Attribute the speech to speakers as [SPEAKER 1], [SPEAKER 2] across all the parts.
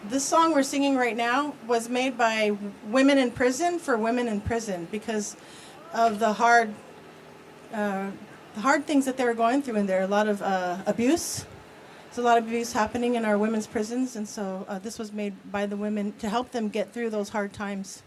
[SPEAKER 1] This song we're singing right now was made by women in prison for women in prison because of the hard things that they were going through in there. A lot of abuse. There's a lot of abuse happening in our women's prisons, and so this was made by the women to help them get through those hard times.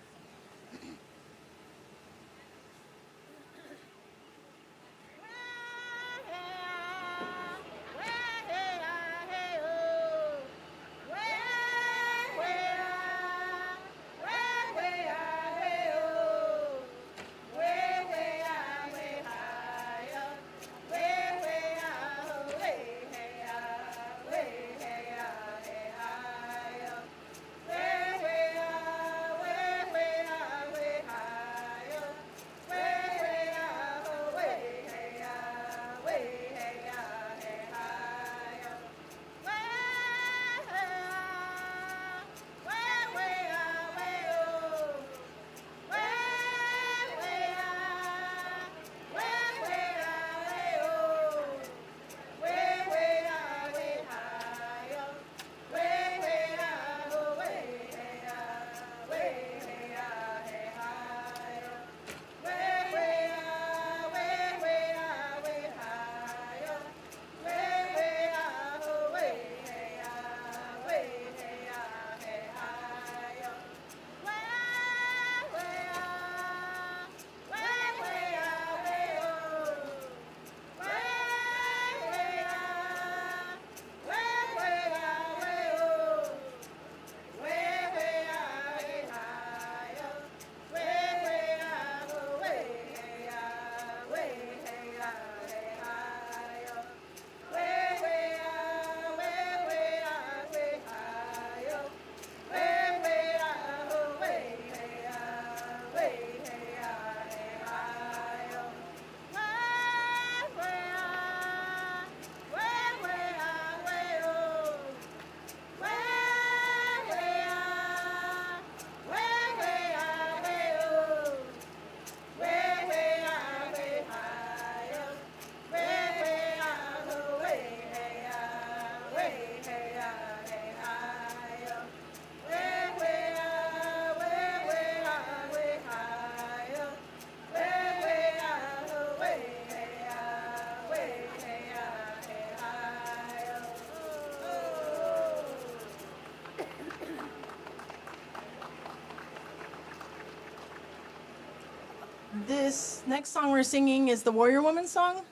[SPEAKER 1] This next song we're singing is the Warrior Woman song,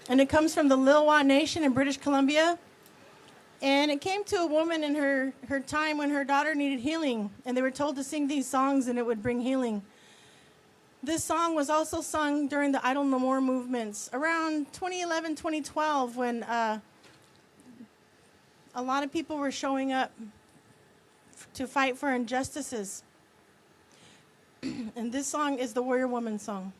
[SPEAKER 1] and it comes from the Lilwa Nation in British Columbia. And it came to a woman in her time when her daughter needed healing, and they were told to sing these songs and it would bring healing. This song was also sung during the Idle No More movements around 2011, 2012, when a lot of people were showing up to fight for injustices. And this song is the Warrior Woman song.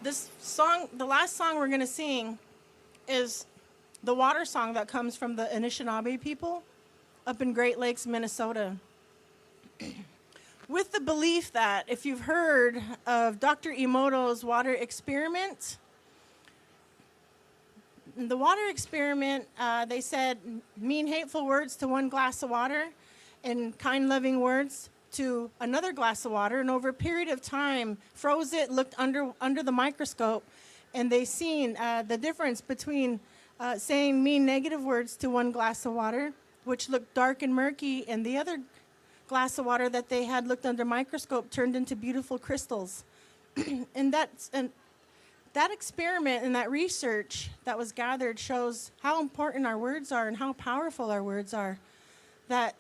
[SPEAKER 1] This song, the last song we're going to sing, is the water song that comes from the Anishinaabe people up in Great Lakes, Minnesota. With the belief that if you've heard of Dr. Emoto's water experiment, the water experiment, they said mean hateful words to one glass of water and kind loving words to another glass of water, and over a period of time froze it, looked under the microscope, and they seen the difference between saying mean negative words to one glass of water, which looked dark and murky, and the other glass of water that they had looked under microscope turned into beautiful crystals. and that experiment and that research that was gathered shows how important our words are and how powerful our words are. That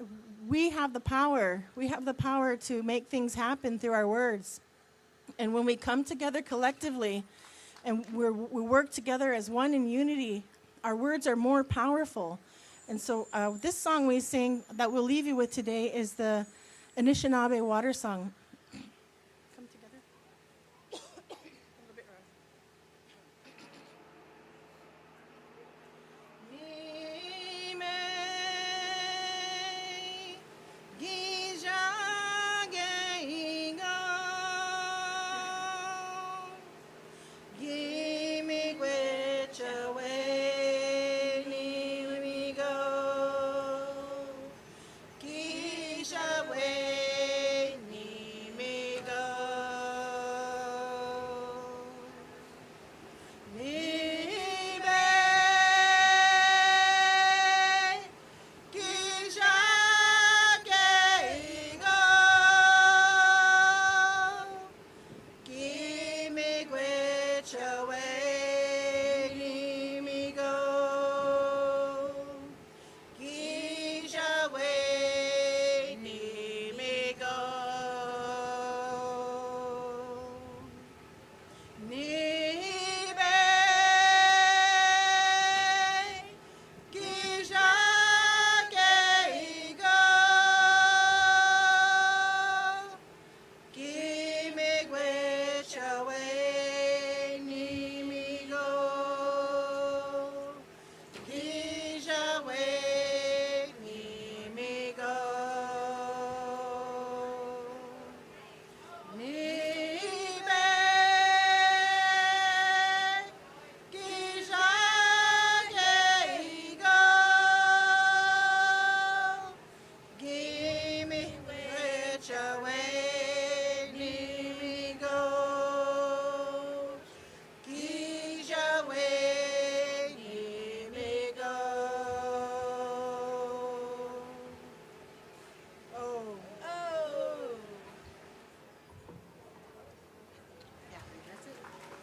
[SPEAKER 1] we have the power. We have the power to make things happen through our words. And when we come together collectively and we work together as one in unity, our words are more powerful. And so this song we sing that we'll leave you with today is the Anishinaabe water song. Come together. A little bit wrong.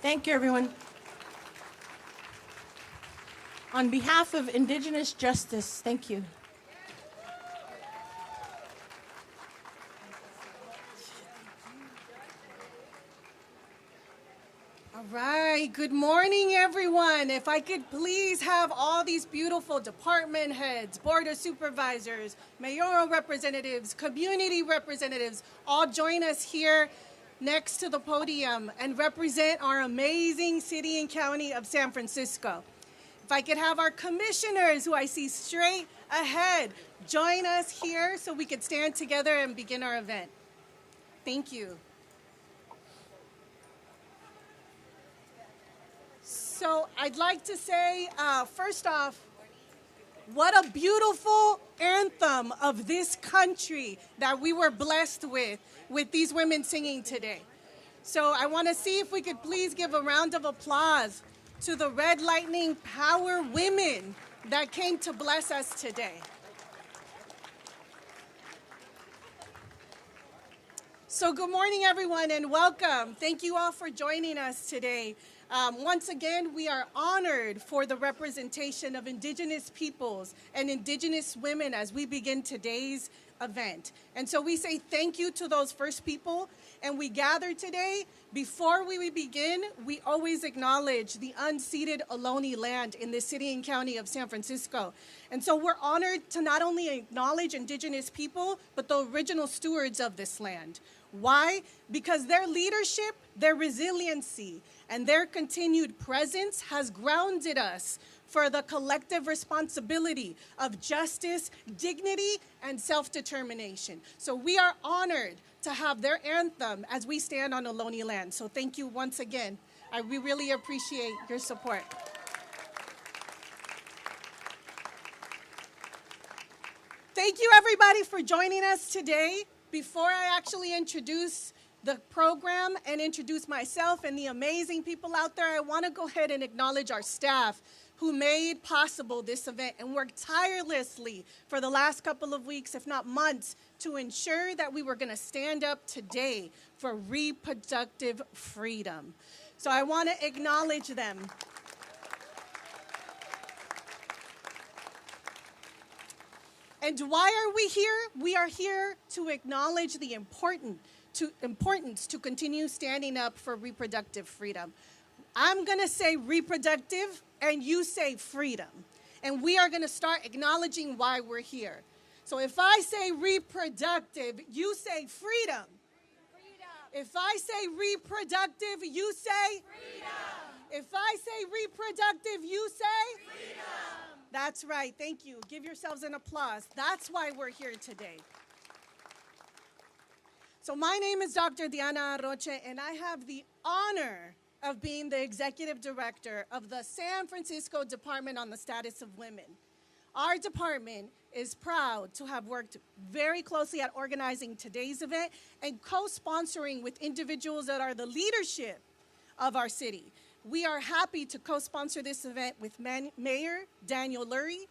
[SPEAKER 1] Thank you, everyone. On behalf of Indigenous Justice, thank you.
[SPEAKER 2] All right, good morning, everyone. If I could please have all these beautiful department heads, board of supervisors, mayoral representatives, community representatives, all join us here next to the podium and represent our amazing city and county of San Francisco. If I could have our commissioners, who I see straight ahead, join us here so we could stand together and begin our event. Thank you. So I'd like to say, first off, what a beautiful anthem of this country that we were blessed with these women singing today. So I want to see if we could please give a round of applause to the Red Lightning Power women that came to bless us today. So good morning, everyone, and welcome. Thank you all for joining us today. Once again, we are honored for the representation of Indigenous peoples and Indigenous women as we begin today's event. And so we say thank you to those first people. And we gather today. Before we begin, we always acknowledge the unceded Ohlone land in the city and county of San Francisco. And so we're honored to not only acknowledge indigenous people, but the original stewards of this land. Why? Because their leadership, their resiliency, and their continued presence has grounded us for the collective responsibility of justice, dignity, and self-determination. So we are honored to have their anthem as we stand on Ohlone land. So thank you once again. We really appreciate your support. Thank you everybody for joining us today. Before I actually introduce the program and introduce myself and the amazing people out there, I want to go ahead and acknowledge our staff who made possible this event and worked tirelessly for the last couple of weeks, if not months, to ensure that we were going to stand up today for reproductive freedom. So I want to acknowledge them. And why are we here? We are here to acknowledge the importance to continue standing up for reproductive freedom. I'm going to say reproductive, and you say freedom. And we are going to start acknowledging why we're here. So if I say reproductive, you say freedom. If I say reproductive, you say freedom. If I say reproductive, you say freedom. That's right. Thank you. Give yourselves an applause. That's why we're here today. So my name is Dr. Diana Arroche, and I have the honor of being the executive director of the San Francisco Department on the Status of Women. Our department is proud to have worked very closely at organizing today's event and co-sponsoring with individuals that are the leadership of our city. We are happy to co-sponsor this event with Mayor Daniel Lurie,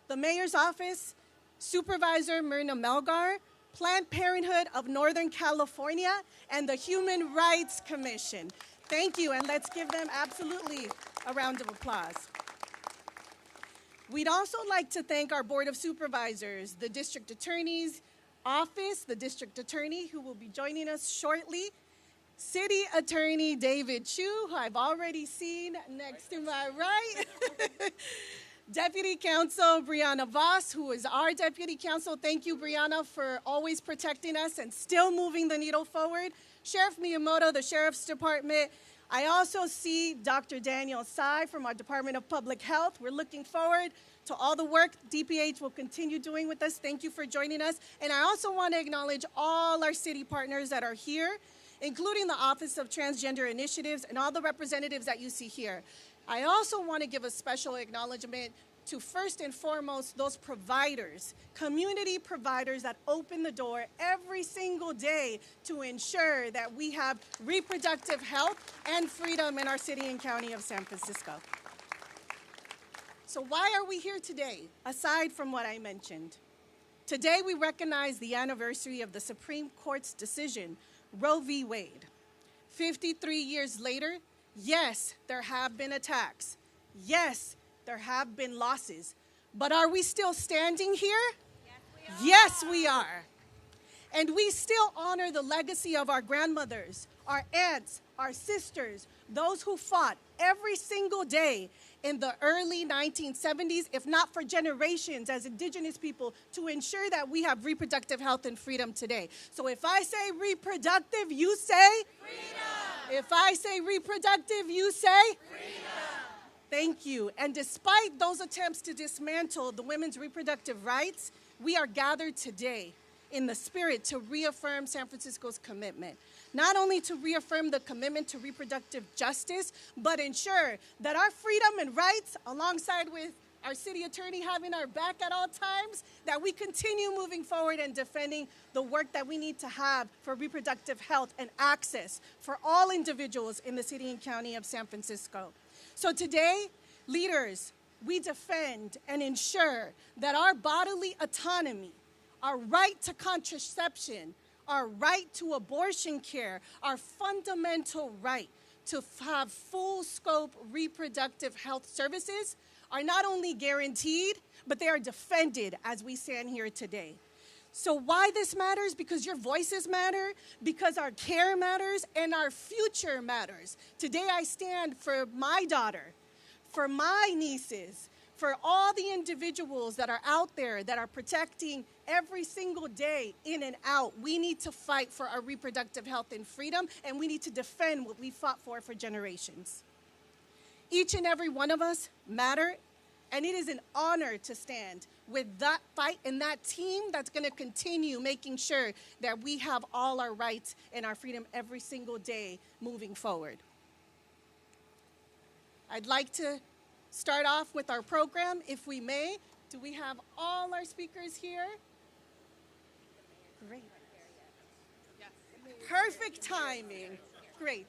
[SPEAKER 2] the Mayor's Office, Supervisor Myrna Melgar, Planned Parenthood of Northern California, and the Human Rights Commission. Thank you, and let's give them absolutely a round of applause. We'd also like to thank our Board of Supervisors, the District Attorney's Office, the District Attorney who will be joining us shortly, City Attorney David Chu, who I've already seen next to my right, Deputy Counsel Brianna Voss, who is our Deputy Counsel. Thank you, Brianna, for always protecting us and still moving the needle forward. Sheriff Miyamoto, the Sheriff's Department. I also see Dr. Daniel Tsai from our Department of Public Health. We're looking forward to all the work DPH will continue doing with us. Thank you for joining us. And I also want to acknowledge all our city partners that are here, including the Office of Transgender Initiatives and all the representatives that you see here. I also want to give a special acknowledgement to first and foremost those providers, community providers that open the door every single day to ensure that we have reproductive health and freedom in our city and county of San Francisco. So why are we here today, aside from what I mentioned? Today we recognize the anniversary of the Supreme Court's decision, Roe v. Wade. 53 years later, yes, there have been attacks. Yes, there have been losses. But are we still standing here? Yes, we are. And we still honor the legacy of our grandmothers, our aunts, our sisters, those who fought every single day in the early 1970s, if not for generations as indigenous people, to ensure that we have reproductive health and freedom today. So if I say reproductive, you say? Freedom. If I say reproductive, you say? Freedom. Thank you. And despite those attempts to dismantle the women's reproductive rights, we are gathered today in the spirit to reaffirm San Francisco's commitment. Not only to reaffirm the commitment to reproductive justice, but ensure that our freedom and rights, alongside with our city attorney having our back at all times, that we continue moving forward and defending the work that we need to have for reproductive health and access for all individuals in the city and county of San Francisco. So today, leaders, we defend and ensure that our bodily autonomy, our right to contraception, our right to abortion care, our fundamental right to have full scope reproductive health services are not only guaranteed, but they are defended as we stand here today. So why this matters? Because your voices matter, because our care matters, and our future matters. Today I stand for my daughter, for my nieces, for all the individuals that are out there that are protecting every single day in and out. We need to fight for our reproductive health and freedom, and we need to defend what we fought for generations. Each and every one of us matter, and it is an honor to stand with that fight and that team that's going to continue making sure that we have all our rights and our freedom every single day moving forward. I'd like to start off with our program, if we may. Do we have all our speakers here? Great. Perfect timing. Great.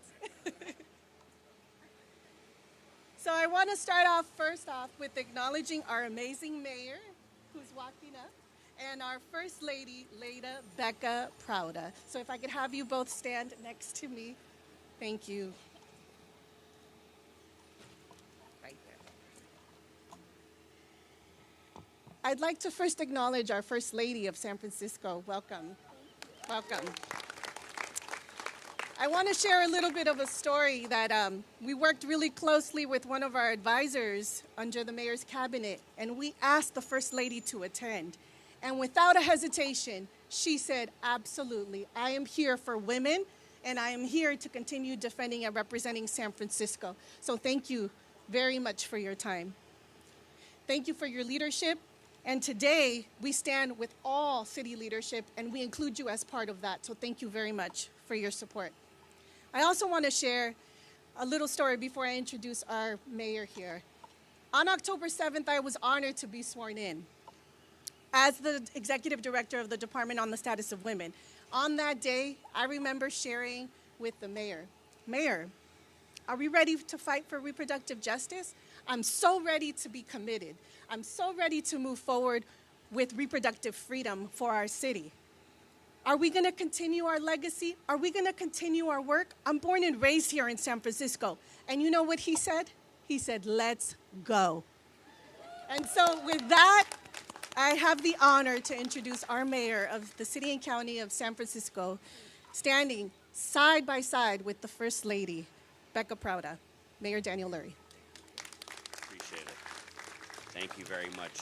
[SPEAKER 2] So I want to start off first off with acknowledging our amazing mayor, who's walking up, and our First Lady, Leda Becca Prouda. So if I could have you both stand next to me. Thank you. Right there. I'd like to first acknowledge our First Lady of San Francisco. Welcome. Welcome. I want to share a little bit of a story that we worked really closely with one of our advisors under the mayor's cabinet, and we asked the First Lady to attend. And without a hesitation, she said, absolutely, I am here for women, and I am here to continue defending and representing San Francisco. So thank you very much for your time. Thank you for your leadership. And today, we stand with all city leadership, and we include you as part of that. So thank you very much for your support. I also want to share a little story before I introduce our mayor here. On October 7th, I was honored to be sworn in as the executive director of the Department on the Status of Women. On that day, I remember sharing with the mayor, Mayor, are we ready to fight for reproductive justice? I'm so ready to be committed. I'm so ready to move forward with reproductive freedom for our city. Are we going to continue our legacy? Are we going to continue our work? I'm born and raised here in San Francisco. And you know what he said? He said, let's go. And so with that, I have the honor to introduce our mayor of the city and county of San Francisco, standing side by side with the First Lady, Becca Prouda, Mayor Daniel Lurie.
[SPEAKER 3] Appreciate it. Thank you very much.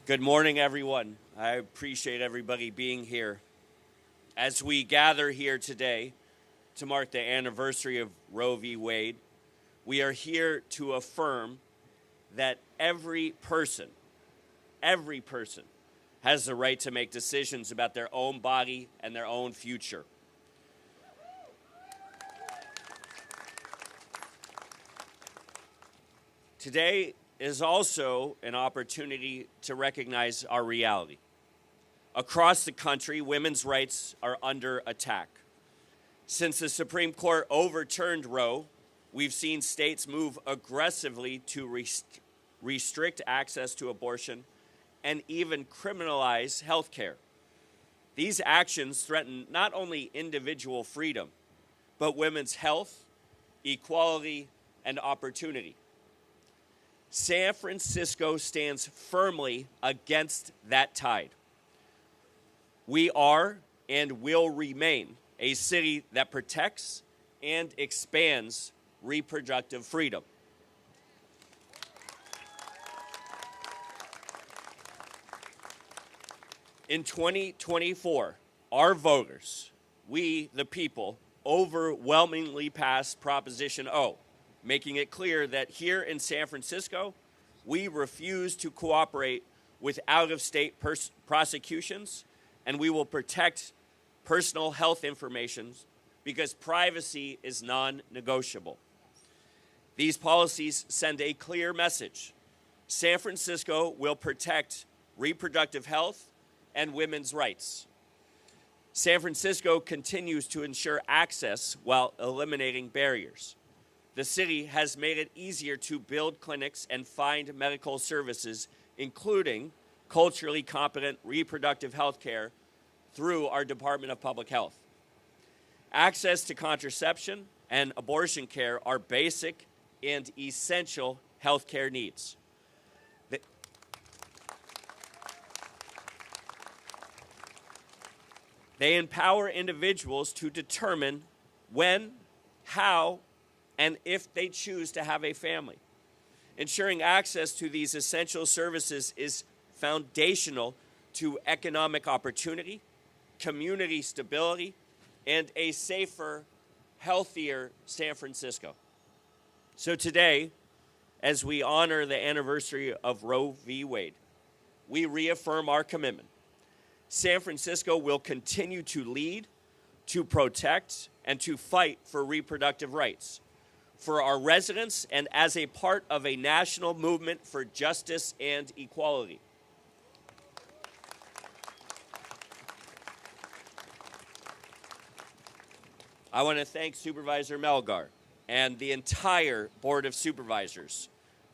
[SPEAKER 3] Good morning, everyone. I appreciate everybody being here. As we gather here today to mark the anniversary of Roe v. Wade, we are here to affirm that every person has the right to make decisions about their own body and their own future. Today is also an opportunity to recognize our reality. Across the country, women's rights are under attack. Since the Supreme Court overturned Roe, we've seen states move aggressively to restrict access to abortion and even criminalize health care. These actions threaten not only individual freedom, but women's health, equality, and opportunity. San Francisco stands firmly against that tide. We are and will remain a city that protects and expands reproductive freedom. In 2024, our voters, we the people, overwhelmingly passed Proposition O, making it clear that here in San Francisco, we refuse to cooperate with out-of-state prosecutions, and we will protect personal health information because privacy is non-negotiable. These policies send a clear message. San Francisco will protect reproductive health and women's rights. San Francisco continues to ensure access while eliminating barriers. The city has made it easier to build clinics and find medical services, including culturally competent reproductive health care through our Department of Public Health. Access to contraception and abortion care are basic and essential health care needs. They empower individuals to determine when, how, and if they choose to have a family. Ensuring access to these essential services is foundational to economic opportunity, community stability, and a safer, healthier San Francisco. So today, as we honor the anniversary of Roe v. Wade, we reaffirm our commitment. San Francisco will continue to lead, to protect, and to fight for reproductive rights for our residents and as a part of a national movement for justice and equality. I want to thank Supervisor Melgar and the entire Board of Supervisors,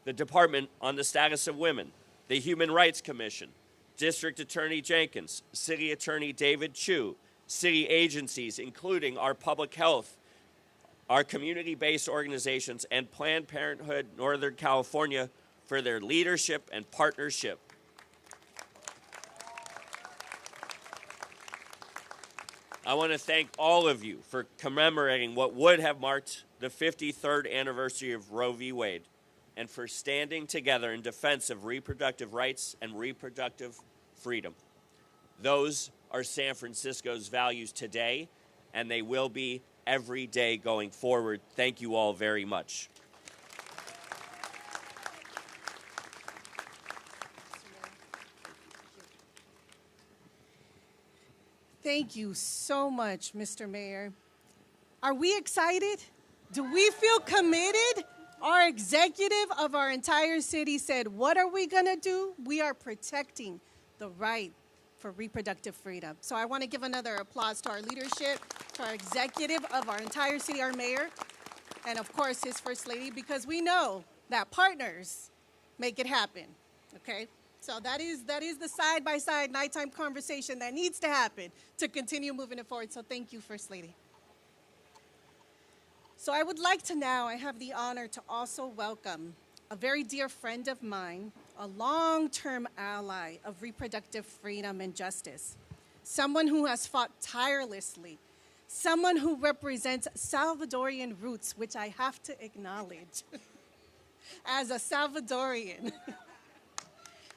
[SPEAKER 3] the Department on the Status of Women, the Human Rights Commission, District Attorney Jenkins, City Attorney David Chu, city agencies, including our public health, our community-based organizations, and Planned Parenthood Northern California for their leadership and partnership. I want to thank all of you for commemorating what would have marked the 53rd anniversary of Roe v. Wade and for standing together in defense of reproductive rights and reproductive freedom. Those are San Francisco's values today, and they will be every day going forward. Thank you all very much.
[SPEAKER 2] Thank you so much, Mr. Mayor. Are we excited? Do we feel committed? Our executive of our entire city said, what are we going to do? We are protecting the right for reproductive freedom. So I want to give another applause to our leadership, to our executive of our entire city, our mayor, and of course his first lady, because we know that partners make it happen, okay? So that is the side-by-side nighttime conversation that needs to happen to continue moving it forward. So thank you, First Lady. So I would like to now, I have the honor to also welcome a very dear friend of mine, a long-term ally of reproductive freedom and justice, someone who has fought tirelessly, someone who represents Salvadorian roots, which I have to acknowledge as a Salvadorian,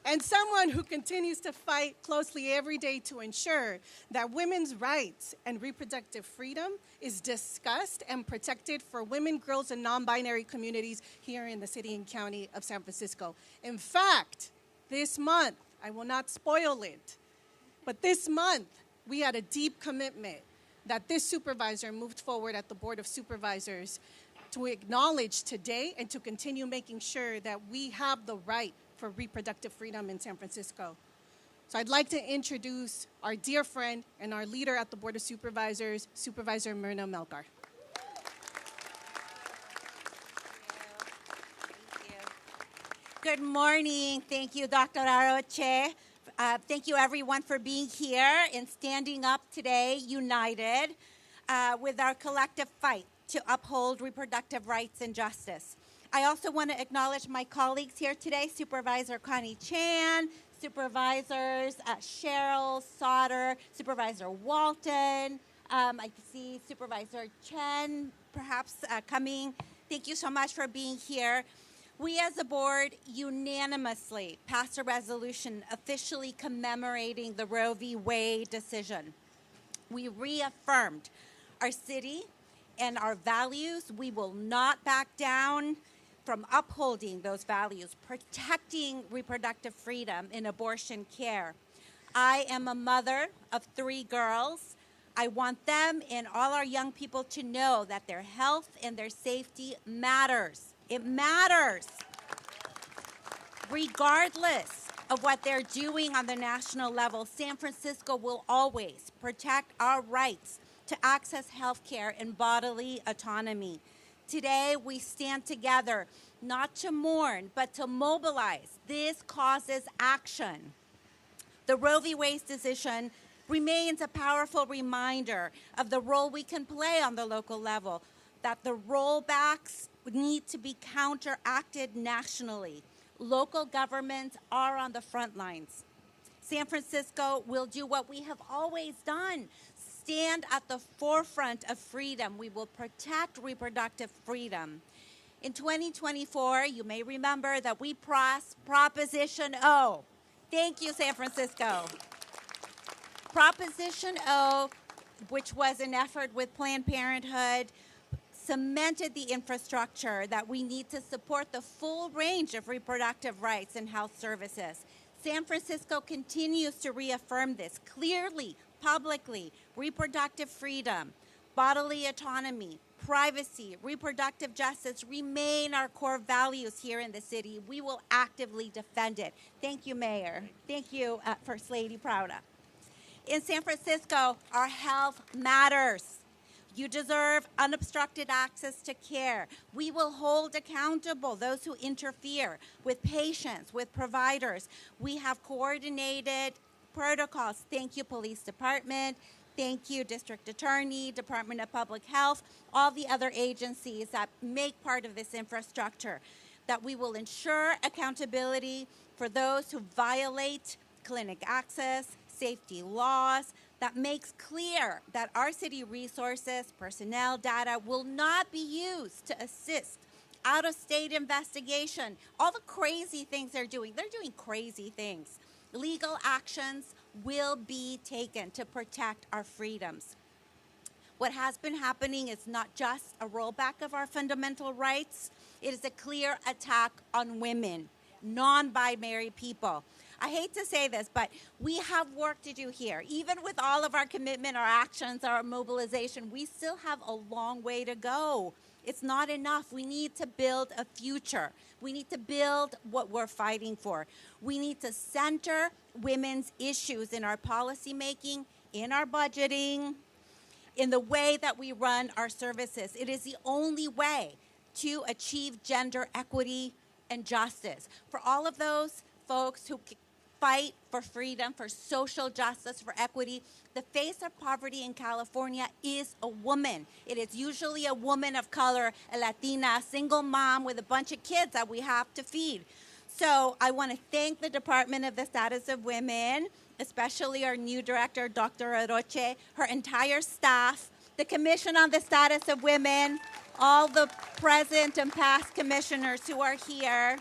[SPEAKER 2] and someone who continues to fight closely every day to ensure that women's rights and reproductive freedom is discussed and protected for women, girls, and non-binary communities here in the city and county of San Francisco. In fact, this month, I will not spoil it, but this month, we had a deep commitment that this supervisor moved forward at the Board of Supervisors to acknowledge today and to continue making sure that we have the right for reproductive freedom in San Francisco. So I'd like to introduce our dear friend and our leader at the Board of Supervisors, Supervisor Myrna Melgar.
[SPEAKER 4] Good morning. Thank you, Dr. Aroche. Thank you, everyone, for being here and standing up today, united, with our collective fight to uphold reproductive rights and justice. I also want to acknowledge my colleagues here today, Supervisor Connie Chan, Supervisors Cheryl Sauter, Supervisor Walton. I can see Supervisor Chen perhaps coming. Thank you so much for being here. We as a board unanimously passed a resolution officially commemorating the Roe v. Wade decision. We reaffirmed our city and our values. We will not back down from upholding those values, protecting reproductive freedom in abortion care. I am a mother of 3 girls. I want them and all our young people to know that their health and their safety matters. It matters. Regardless of what they're doing on the national level, San Francisco will always protect our rights to access health care and bodily autonomy. Today, we stand together not to mourn, but to mobilize. This causes action. The Roe v. Wade decision remains a powerful reminder of the role we can play on the local level, that the rollbacks need to be counteracted nationally. Local governments are on the front lines. San Francisco will do what we have always done, stand at the forefront of freedom. We will protect reproductive freedom. In 2024, you may remember that we passed Proposition O. Thank you, San Francisco. Proposition O, which was an effort with Planned Parenthood, cemented the infrastructure that we need to support the full range of reproductive rights and health services. San Francisco continues to reaffirm this clearly, publicly. Reproductive freedom, bodily autonomy, privacy, reproductive justice remain our core values here in the city. We will actively defend it. Thank you, Mayor. Thank you, First Lady Prouda. In San Francisco, our health matters. You deserve unobstructed access to care. We will hold accountable those who interfere with patients, with providers. We have coordinated protocols. Thank you, Police Department. Thank you, District Attorney, Department of Public Health, all the other agencies that make part of this infrastructure, that we will ensure accountability for those who violate clinic access, safety laws, that makes clear that our city resources, personnel, data will not be used to assist out-of-state investigation. All the crazy things they're doing crazy things. Legal actions will be taken to protect our freedoms. What has been happening is not just a rollback of our fundamental rights, it is a clear attack on women, non-binary people. I hate to say this, but we have work to do here. Even with all of our commitment, our actions, our mobilization, we still have a long way to go. It's not enough. We need to build a future. We need to build what we're fighting for. We need to center women's issues in our policymaking, in our budgeting, in the way that we run our services. It is the only way to achieve gender equity and justice. For all of those folks who fight for freedom, for social justice, for equity, the face of poverty in California is a woman. It is usually a woman of color, a Latina, a single mom with a bunch of kids that we have to feed. So I want to thank the Department of the Status of Women, especially our new director, Dr. Aroche, her entire staff, the Commission on the Status of Women, all the present and past commissioners who are here,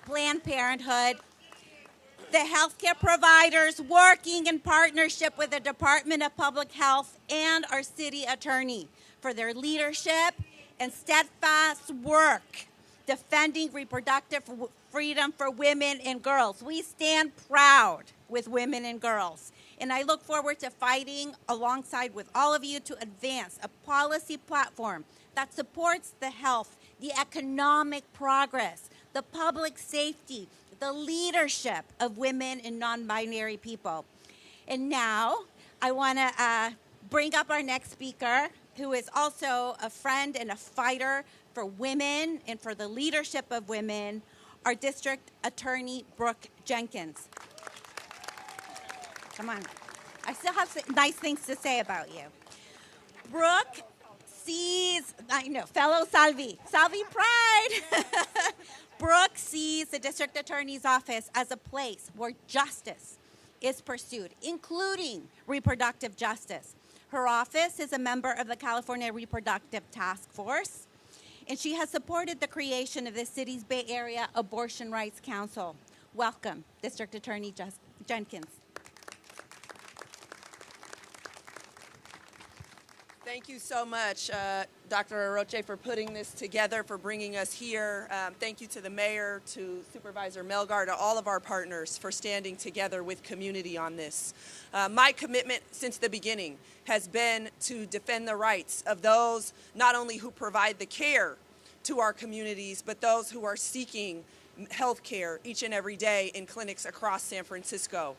[SPEAKER 4] Planned Parenthood, the healthcare providers working in partnership with the Department of Public Health and our city attorney for their leadership and steadfast work defending reproductive freedom for women and girls. We stand proud with women and girls. And I look forward to fighting alongside with all of you to advance a policy platform that supports the health, the economic progress, the public safety, the leadership of women and non-binary people. And now I want to bring up our next speaker, who is also a friend and a fighter for women and for the leadership of women, our District Attorney, Brooke Jenkins. Come on. I still have nice things to say about you. Brooke sees, fellow Salvi pride. Brooke sees the District Attorney's Office as a place where justice is pursued, including reproductive justice. Her office is a member of the California Reproductive Task Force, and she has supported the creation of the city's Bay Area Abortion Rights Council. Welcome, District Attorney Jenkins.
[SPEAKER 5] Thank you so much, Dr. Aroche, for putting this together, for bringing us here. Thank you to the mayor, to Supervisor Melgar, to all of our partners for standing together with community on this. My commitment since the beginning has been to defend the rights of those not only who provide the care to our communities, but those who are seeking health care each and every day in clinics across San Francisco.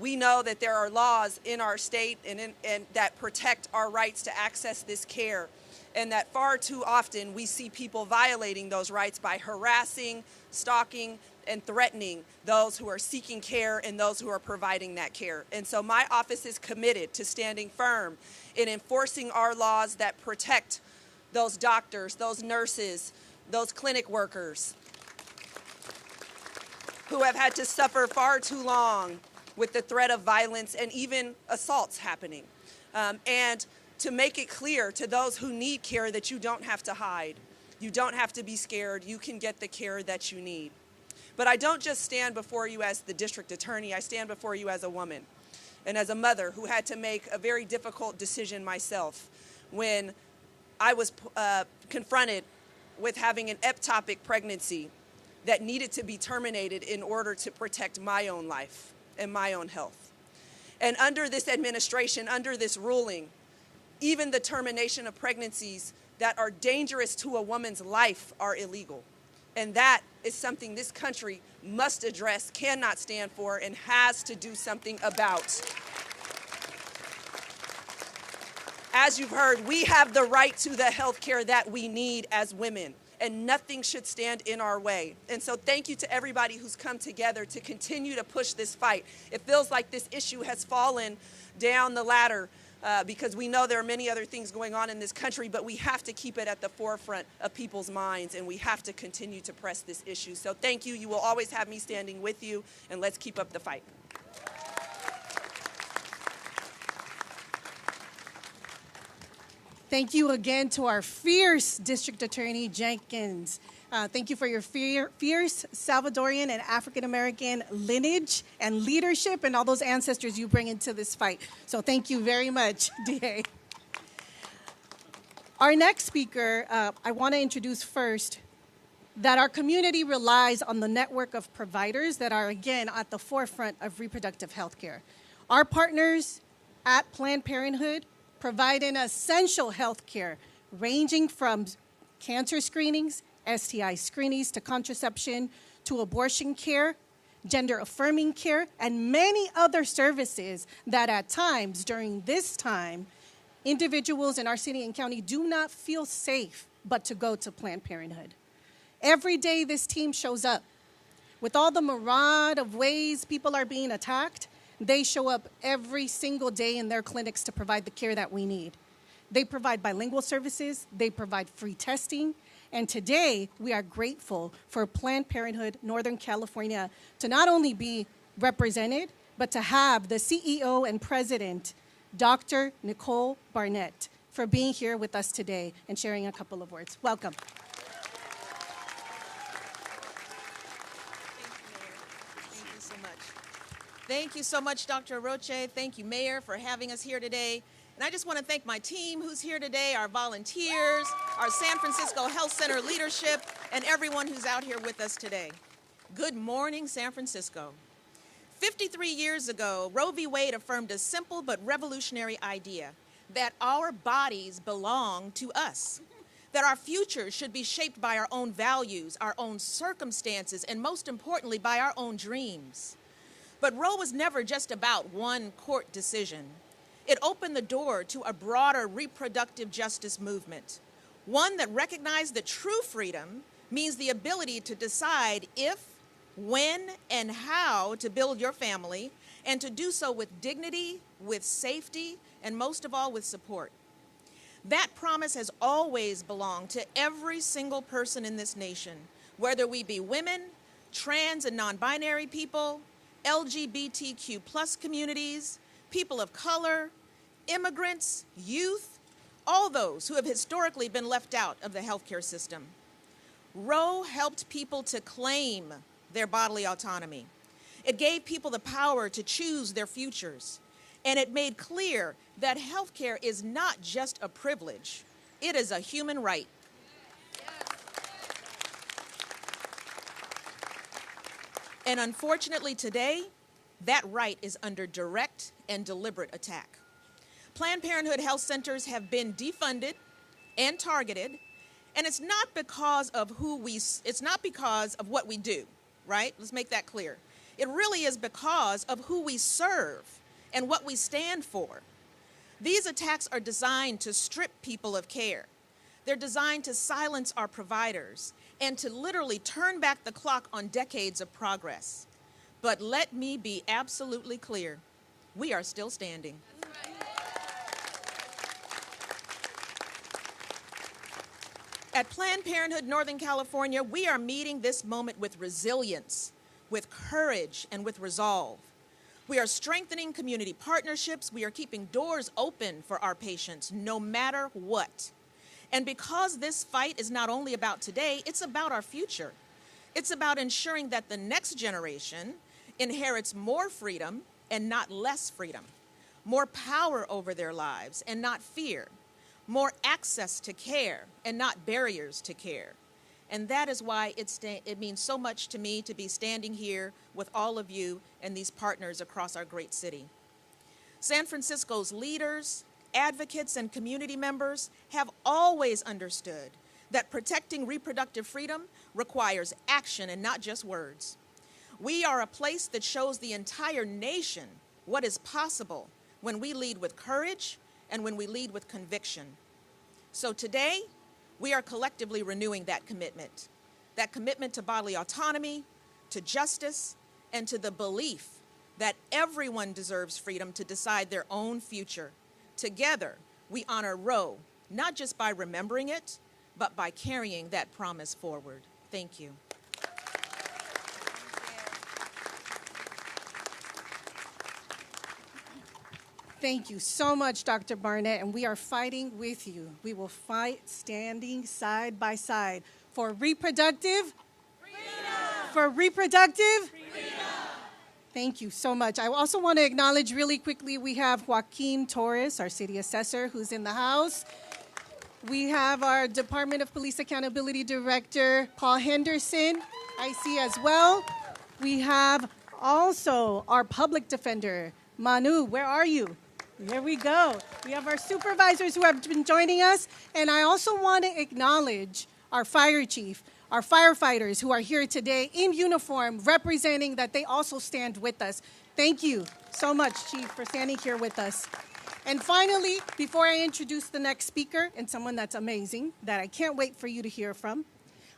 [SPEAKER 5] We know that there are laws in our state and that protect our rights to access this care, and that far too often we see people violating those rights by harassing, stalking, and threatening those who are seeking care and those who are providing that care. And so my office is committed to standing firm in enforcing our laws that protect those doctors, those nurses, those clinic workers who have had to suffer far too long with the threat of violence and even assaults happening. and to make it clear to those who need care that you don't have to hide. You don't have to be scared. You can get the care that you need. But I don't just stand before you as the district attorney. I stand before you as a woman and as a mother who had to make a very difficult decision myself when I was confronted with having an ectopic pregnancy that needed to be terminated in order to protect my own life and my own health. And under this administration, under this ruling, even the termination of pregnancies that are dangerous to a woman's life are illegal. And that is something this country must address, cannot stand for, and has to do something about. As you've heard, we have the right to the health care that we need as women, and nothing should stand in our way. And so thank you to everybody who's come together to continue to push this fight. It feels like this issue has fallen down the ladder because we know there are many other things going on in this country, but we have to keep it at the forefront of people's minds, and we have to continue to press this issue. So thank you. You will always have me standing with you, and let's keep up the fight.
[SPEAKER 2] Thank you again to our fierce District Attorney Jenkins. Thank you for your fierce Salvadorian and African-American lineage and leadership and all those ancestors you bring into this fight. So thank you very much, DA. Our next speaker, I want to introduce first that our community relies on the network of providers that are, again, at the forefront of reproductive health care. Our partners at Planned Parenthood provide an essential health care ranging from cancer screenings, STI screenings, to contraception, to abortion care, gender-affirming care, and many other services that at times during this time, individuals in our city and county do not feel safe but to go to Planned Parenthood. Every day this team shows up. With all the myriad of ways people are being attacked, they show up every single day in their clinics to provide the care that we need. They provide bilingual services, they provide free testing, and today we are grateful for Planned Parenthood Northern California to not only be represented, but to have the CEO and president, Dr. Nicole Barnett, for being here with us today and sharing a couple of words. Welcome.
[SPEAKER 6] Thank you so much. Thank you so much, Dr. Aroche. Thank you, Mayor, for having us here today. And I just want to thank my team who's here today, our volunteers, our San Francisco Health Center leadership, and everyone who's out here with us today. Good morning, San Francisco. 53 years ago, Roe v. Wade affirmed a simple but revolutionary idea that our bodies belong to us, that our future should be shaped by our own values, our own circumstances, and most importantly, by our own dreams. But Roe was never just about one court decision. It opened the door to a broader reproductive justice movement, one that recognized that true freedom means the ability to decide if, when, and how to build your family, and to do so with dignity, with safety, and most of all, with support. That promise has always belonged to every single person in this nation, whether we be women, trans and non-binary people, LGBTQ plus communities, people of color, immigrants, youth, all those who have historically been left out of the healthcare system. Roe helped people to claim their bodily autonomy. It gave people the power to choose their futures. And it made clear that healthcare is not just a privilege, it is a human right. And unfortunately today, that right is under direct and deliberate attack. Planned Parenthood health centers have been defunded and targeted, and it's not because of what we do, right? Let's make that clear. It really is because of who we serve and what we stand for. These attacks are designed to strip people of care. They're designed to silence our providers and to literally turn back the clock on decades of progress. But let me be absolutely clear, we are still standing. At Planned Parenthood Northern California, we are meeting this moment with resilience, with courage, and with resolve. We are strengthening community partnerships. We are keeping doors open for our patients, no matter what. And because this fight is not only about today, it's about our future. It's about ensuring that the next generation inherits more freedom and not less freedom, more power over their lives and not fear, more access to care and not barriers to care. And that is why it means so much to me to be standing here with all of you and these partners across our great city. San Francisco's leaders, advocates, and community members have always understood that protecting reproductive freedom requires action and not just words. We are a place that shows the entire nation what is possible when we lead with courage and when we lead with conviction. So today, we are collectively renewing that commitment to bodily autonomy, to justice, and to the belief that everyone deserves freedom to decide their own future. Together, we honor Roe, not just by remembering it, but by carrying that promise forward. Thank you.
[SPEAKER 2] Thank you so much, Dr. Barnett, and we are fighting with you. We will fight standing side by side for reproductive freedom. For reproductive freedom. Thank you so much. I also want to acknowledge really quickly, we have Joaquin Torres, our city assessor, who's in the house. We have our Department of Police Accountability Director, Paul Henderson, I see as well. We have also our public defender, Manu, where are you? There we go. We have our supervisors who have been joining us. And I also want to acknowledge our fire chief, our firefighters who are here today in uniform, representing that they also stand with us. Thank you so much, Chief, for standing here with us. And finally, before I introduce the next speaker, and someone that's amazing, that I can't wait for you to hear from,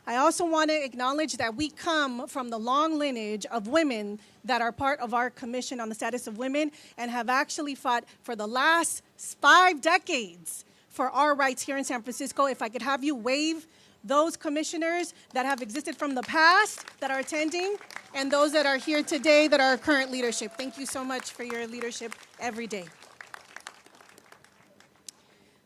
[SPEAKER 2] I also want to acknowledge that we come from the long lineage of women that are part of our Commission on the Status of Women and have actually fought for the last 5 decades for our rights here in San Francisco. If I could have you wave those commissioners that have existed from the past that are attending and those that are here today that are current leadership. Thank you so much for your leadership every day.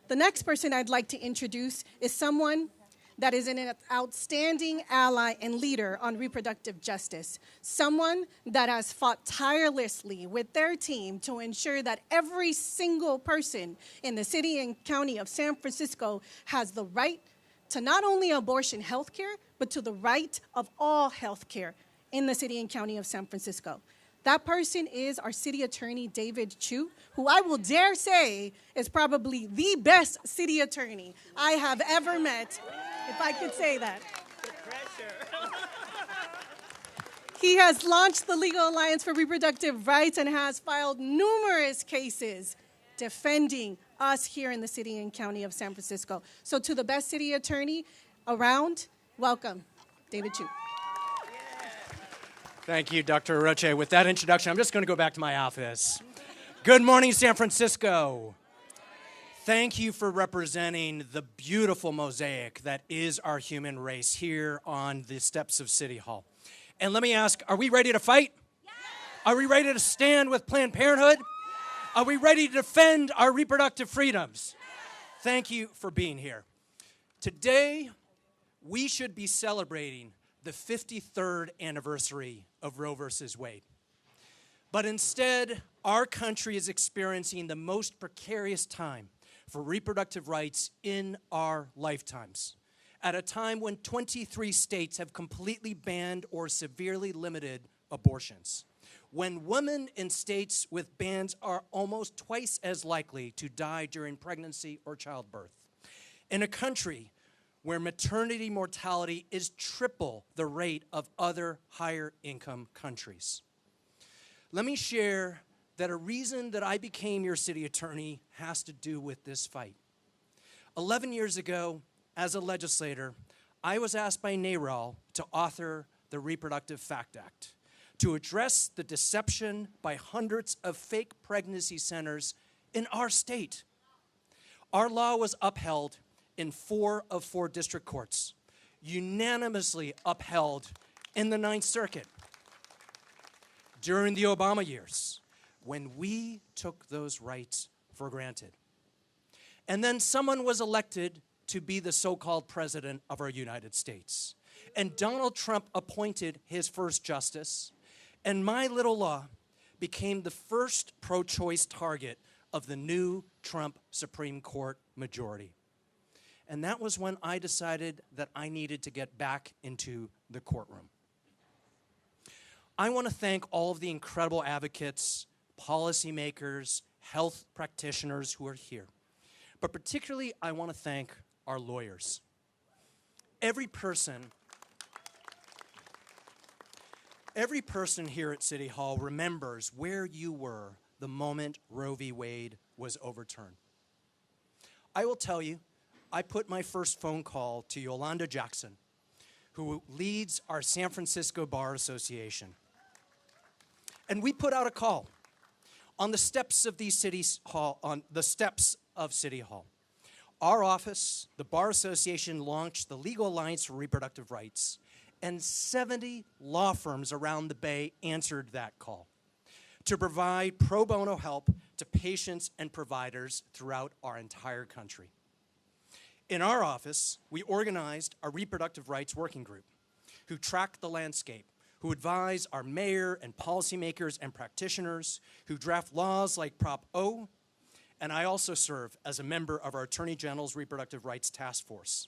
[SPEAKER 2] The next person I'd like to introduce is someone that is an outstanding ally and leader on reproductive justice, someone that has fought tirelessly with their team to ensure that every single person in the city and county of San Francisco has the right to not only abortion health care, but to the right of all health care in the city and county of San Francisco. That person is our city attorney, David Chu, who I will dare say is probably the best city attorney I have ever met, if I could say that. He has launched the Legal Alliance for Reproductive Rights and has filed numerous cases defending us here in the city and county of San Francisco. So to the best city attorney around, welcome, David Chu.
[SPEAKER 7] Thank you, Dr. Aroche. With that introduction, I'm just going to go back to my office. Good morning, San Francisco. Thank you for representing the beautiful mosaic that is our human race here on the steps of City Hall. And let me ask, are we ready to fight? Yes. Are we ready to stand with Planned Parenthood? Yes. Are we ready to defend our reproductive freedoms? Yes. Thank you for being here. Today, we should be celebrating the 53rd anniversary of Roe versus Wade. But instead, our country is experiencing the most precarious time for reproductive rights in our lifetimes, at a time when 23 states have completely banned or severely limited abortions, when women in states with bans are almost twice as likely to die during pregnancy or childbirth, in a country where maternity mortality is triple the rate of other higher income countries. Let me share that a reason that I became your city attorney has to do with this fight. 11 years ago, as a legislator, I was asked by NARAL to author the Reproductive Fact Act to address the deception by hundreds of fake pregnancy centers in our state. Our law was upheld in 4 of 4 district courts, unanimously upheld in the Ninth Circuit. During the Obama years, when we took those rights for granted. And then someone was elected to be the so-called president of our United States. And Donald Trump appointed his first justice, and my little law became the first pro-choice target of the new Trump Supreme Court majority. And that was when I decided that I needed to get back into the courtroom. I want to thank all of the incredible advocates, policymakers, health practitioners who are here. But particularly, I want to thank our lawyers. Every person here at City Hall remembers where you were the moment Roe v. Wade was overturned. I will tell you, I put my first phone call to Yolanda Jackson, who leads our San Francisco Bar Association. And we put out a call on the steps of City Hall. Our office, the Bar Association, launched the Legal Alliance for Reproductive Rights, and 70 law firms around the Bay answered that call to provide pro bono help to patients and providers throughout our entire country. In our office, we organized a reproductive rights working group who tracked the landscape, who advise our mayor and policymakers and practitioners, who draft laws like Prop O, and I also serve as a member of our Attorney General's Reproductive Rights Task Force.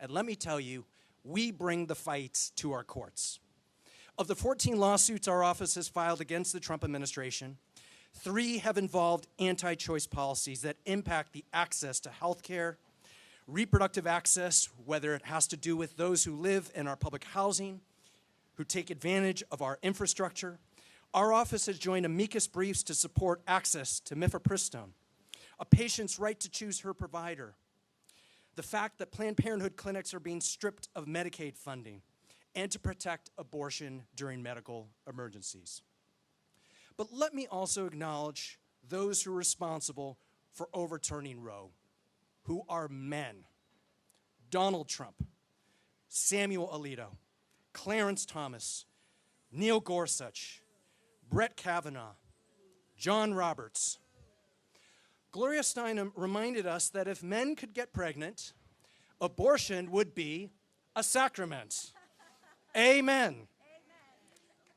[SPEAKER 7] And let me tell you, we bring the fights to our courts. Of the 14 lawsuits our office has filed against the Trump administration, 3 have involved anti-choice policies that impact the access to health care, reproductive access, whether it has to do with those who live in our public housing, who take advantage of our infrastructure. Our office has joined amicus briefs to support access to mifepristone, a patient's right to choose her provider, the fact that Planned Parenthood clinics are being stripped of Medicaid funding, and to protect abortion during medical emergencies. But let me also acknowledge those who are responsible for overturning Roe, who are men: Donald Trump, Samuel Alito, Clarence Thomas, Neil Gorsuch, Brett Kavanaugh, John Roberts. Gloria Steinem reminded us that if men could get pregnant, abortion would be a sacrament. Amen.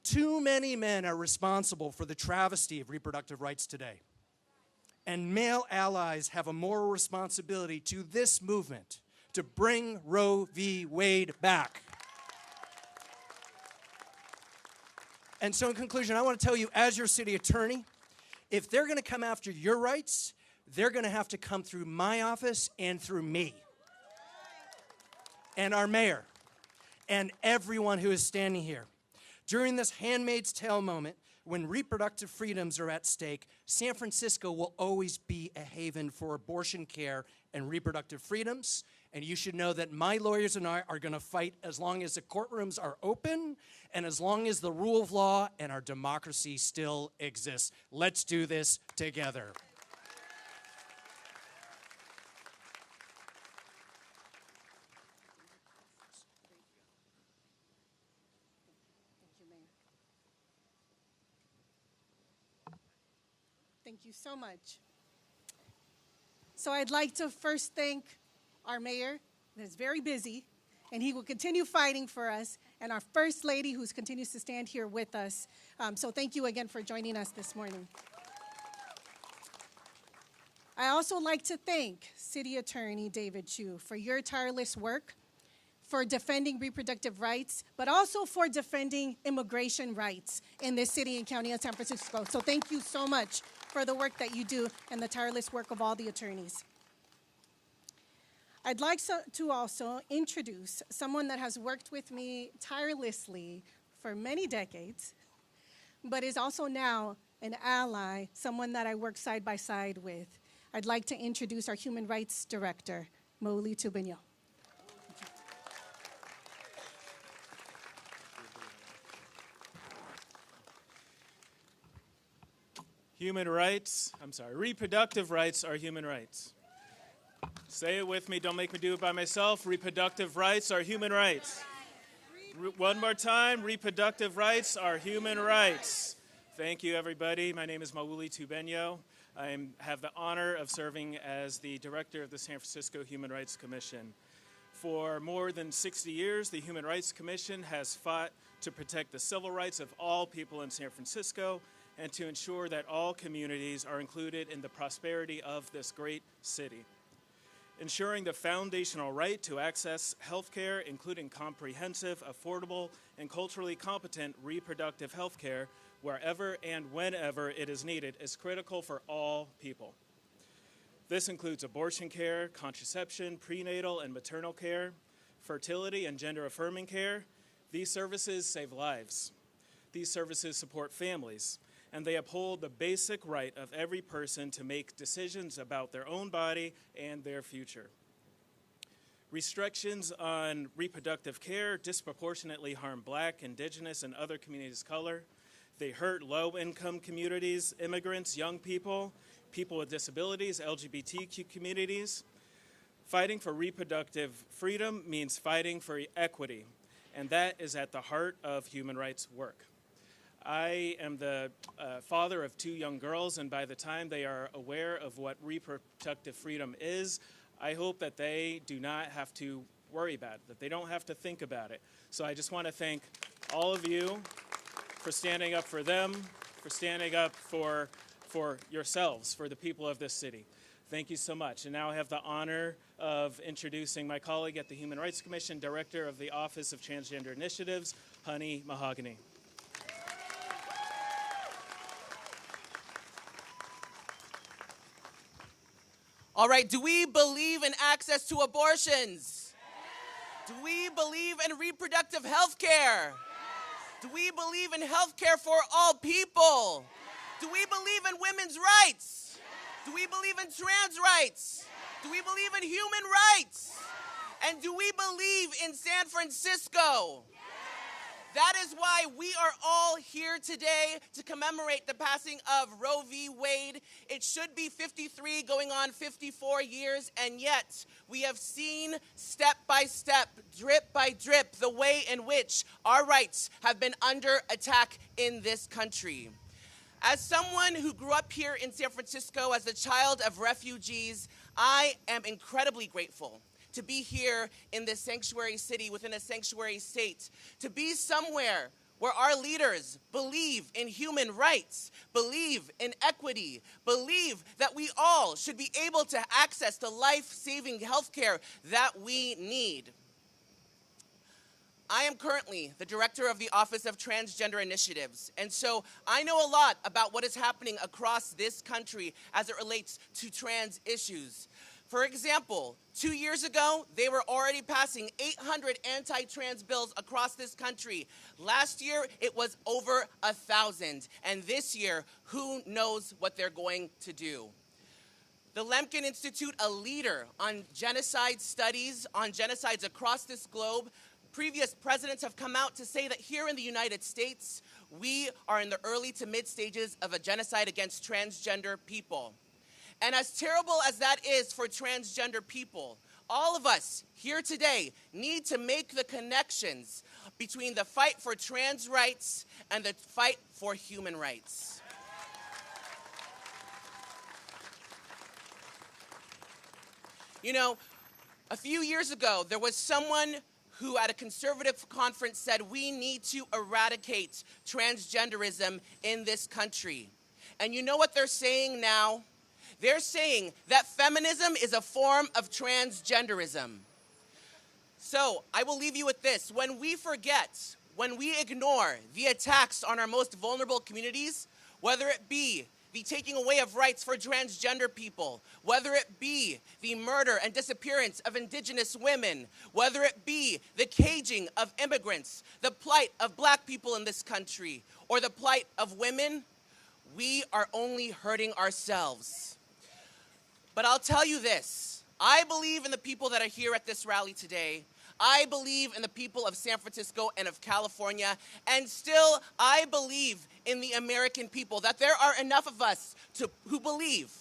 [SPEAKER 7] Too many men are responsible for the travesty of reproductive rights today. And male allies have a moral responsibility to this movement to bring Roe v. Wade back. And so in conclusion, I want to tell you, as your city attorney, if they're going to come after your rights, they're going to have to come through my office and through me and our mayor and everyone who is standing here. During this Handmaid's Tale moment, when reproductive freedoms are at stake, San Francisco will always be a haven for abortion care and reproductive freedoms. And you should know that my lawyers and I are going to fight as long as the courtrooms are open and as long as the rule of law and our democracy still exists. Let's do this together.
[SPEAKER 2] Thank you so much. So I'd like to first thank our mayor, that's very busy, and he will continue fighting for us, and our First Lady, who continues to stand here with us. So thank you again for joining us this morning. I also like to thank City Attorney David Chu for your tireless work, for defending reproductive rights, but also for defending immigration rights in this city and county of San Francisco. So thank you so much for the work that you do and the tireless work of all the attorneys. I'd like to also introduce someone that has worked with me tirelessly for many decades, but is also now an ally, someone that I work side by side with. I'd like to introduce our Human Rights Director, Mouli Tubinyo.
[SPEAKER 8] Reproductive rights are human rights. Say it with me, don't make me do it by myself. Reproductive rights are human rights. One more time, reproductive rights are human rights. Thank you, everybody. My name is Mawuli Tubenyo. I have the honor of serving as the director of the San Francisco Human Rights Commission. For more than 60 years, the Human Rights Commission has fought to protect the civil rights of all people in San Francisco and to ensure that all communities are included in the prosperity of this great city. Ensuring the foundational right to access health care, including comprehensive, affordable, and culturally competent reproductive health care wherever and whenever it is needed, is critical for all people. This includes abortion care, contraception, prenatal and maternal care, fertility and gender-affirming care. These services save lives. These services support families, and they uphold the basic right of every person to make decisions about their own body and their future. Restrictions on reproductive care disproportionately harm Black, Indigenous, and other communities of color. They hurt low-income communities, immigrants, young people, people with disabilities, LGBTQ communities. Fighting for reproductive freedom means fighting for equity, and that is at the heart of human rights work. I am the father of 2 young girls, and by the time they are aware of what reproductive freedom is, I hope that they do not have to worry about it, that they don't have to think about it. So I just want to thank all of you for standing up for them, for standing up for yourselves, for the people of this city. Thank you so much. And now I have the honor of introducing my colleague at the Human Rights Commission, Director of the Office of Transgender Initiatives, Honey Mahogany.
[SPEAKER 9] All right, do we believe in access to abortions? Do we believe in reproductive health care? Do we believe in health care for all people? Do we believe in women's rights? Do we believe in trans rights? Do we believe in human rights? And do we believe in San Francisco? That is why we are all here today to commemorate the passing of Roe v. Wade. It should be 53 going on 54 years, and yet we have seen step by step, drip by drip, the way in which our rights have been under attack in this country. As someone who grew up here in San Francisco as a child of refugees, I am incredibly grateful to be here in this sanctuary city, within a sanctuary state, to be somewhere where our leaders believe in human rights, believe in equity, believe that we all should be able to access the life-saving health care that we need. I am currently the director of the Office of Transgender Initiatives, and so I know a lot about what is happening across this country as it relates to trans issues. For example, 2 years ago, they were already passing 800 anti-trans bills across this country. Last year, it was over 1,000. And this year, who knows what they're going to do? The Lemkin Institute, a leader on genocide studies, on genocides across this globe, previous presidents have come out to say that here in the United States, we are in the early to mid stages of a genocide against transgender people. And as terrible as that is for transgender people, all of us here today need to make the connections between the fight for trans rights and the fight for human rights. You know, a few years ago, there was someone who at a conservative conference said we need to eradicate transgenderism in this country. And you know what they're saying now? They're saying that feminism is a form of transgenderism. So I will leave you with this. When we forget, when we ignore the attacks on our most vulnerable communities, whether it be the taking away of rights for transgender people, whether it be the murder and disappearance of indigenous women, whether it be the caging of immigrants, the plight of Black people in this country, or the plight of women, we are only hurting ourselves. But I'll tell you this, I believe in the people that are here at this rally today. I believe in the people of San Francisco and of California, and still I believe in the American people, that there are enough of us who believe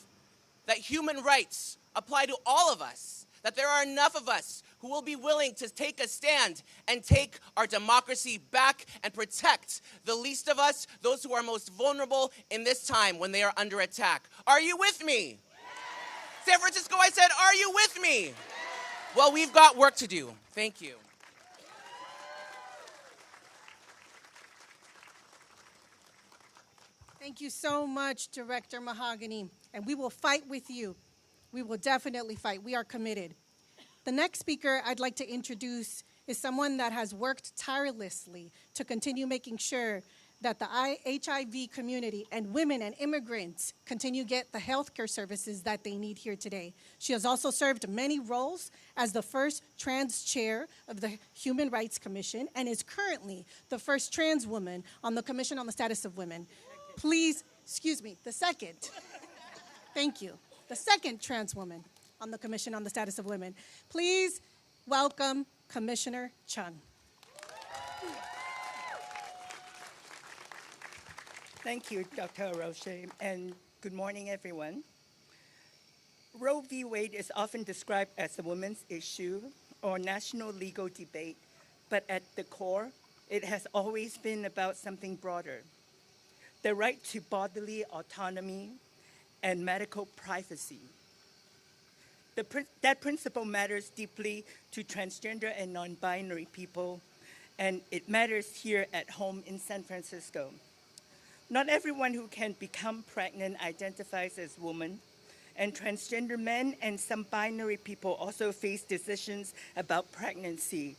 [SPEAKER 9] that human rights apply to all of us, that there are enough of us who will be willing to take a stand and take our democracy back and protect the least of us, those who are most vulnerable in this time when they are under attack. Are you with me? Yes. San Francisco, I said, are you with me? Yes. Well, we've got work to do. Thank you.
[SPEAKER 2] Thank you so much, Director Mahogany. And we will fight with you. We will definitely fight. We are committed. The next speaker I'd like to introduce is someone that has worked tirelessly to continue making sure that the HIV community and women and immigrants continue to get the healthcare services that they need here today. She has also served many roles as the first trans chair of the Human Rights Commission and is currently the first trans woman on the Commission on the Status of Women. Please, excuse me, the second. Thank you. The second trans woman on the Commission on the Status of Women. Please welcome Commissioner Chung.
[SPEAKER 10] Thank you, Dr. Aroche, and good morning, everyone. Roe v. Wade is often described as a women's issue or national legal debate, but at the core, it has always been about something broader: the right to bodily autonomy and medical privacy. That principle matters deeply to transgender and non-binary people, and it matters here at home in San Francisco. Not everyone who can become pregnant identifies as woman, and transgender men and some binary people also face decisions about pregnancy,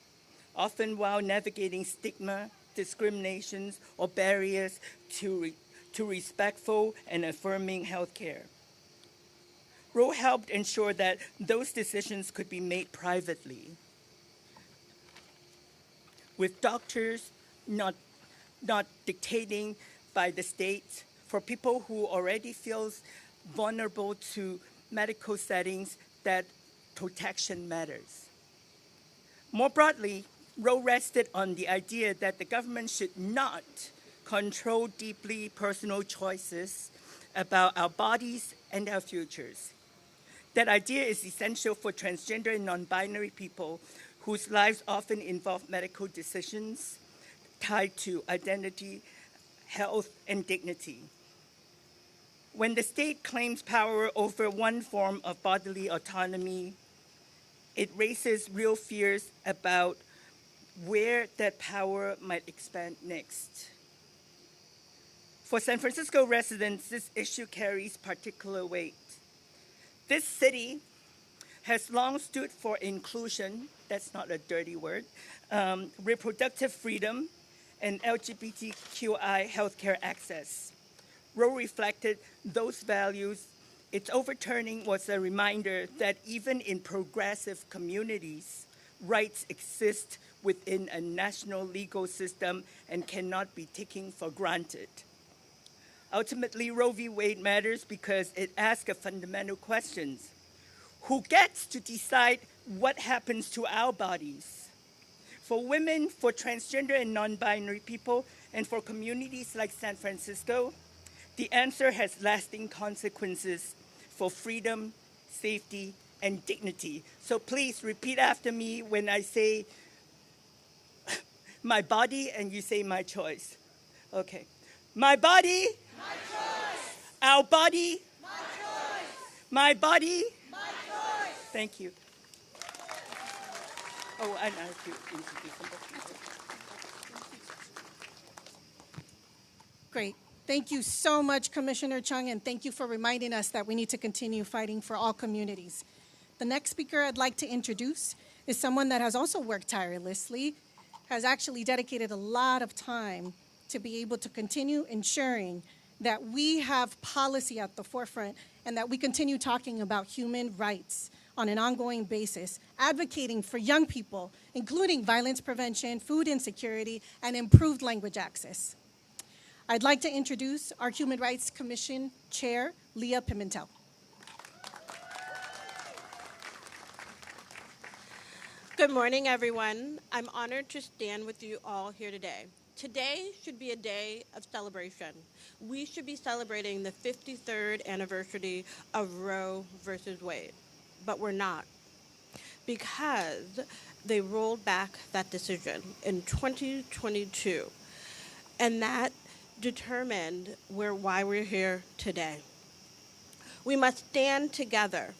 [SPEAKER 10] often while navigating stigma, discriminations, or barriers to respectful and affirming healthcare. Roe helped ensure that those decisions could be made privately, with doctors not dictating by the state for people who already feel vulnerable to medical settings that protection matters. More broadly, Roe rested on the idea that the government should not control deeply personal choices about our bodies and our futures. That idea is essential for transgender and non-binary people whose lives often involve medical decisions tied to identity, health, and dignity. When the state claims power over one form of bodily autonomy, it raises real fears about where that power might expand next. For San Francisco residents, this issue carries particular weight. This city has long stood for inclusion, that's not a dirty word, reproductive freedom, and LGBTQI healthcare access. Roe reflected those values. Its overturning was a reminder that even in progressive communities, rights exist within a national legal system and cannot be taken for granted. Ultimately, Roe v. Wade matters because it asks a fundamental question: who gets to decide what happens to our bodies? For women, for transgender and non-binary people, and for communities like San Francisco, the answer has lasting consequences for freedom, safety, and dignity. So please repeat after me when I say my body and you say my choice. Okay. My body, my choice. Our body, my choice. My body, my choice. Thank you. Oh, and I have to introduce somebody.
[SPEAKER 2] Great. Thank you so much, Commissioner Chung, and thank you for reminding us that we need to continue fighting for all communities. The next speaker I'd like to introduce is someone that has also worked tirelessly, has actually dedicated a lot of time to be able to continue ensuring that we have policy at the forefront and that we continue talking about human rights on an ongoing basis, advocating for young people, including violence prevention, food insecurity, and improved language access. I'd like to introduce our Human Rights Commission Chair, Leah Pimentel.
[SPEAKER 11] Good morning, everyone. I'm honored to stand with you all here today. Today should be a day of celebration. We should be celebrating the 53rd anniversary of Roe versus Wade, but we're not. because they rolled back that decision in 2022. And that determined why we're here today. We must stand together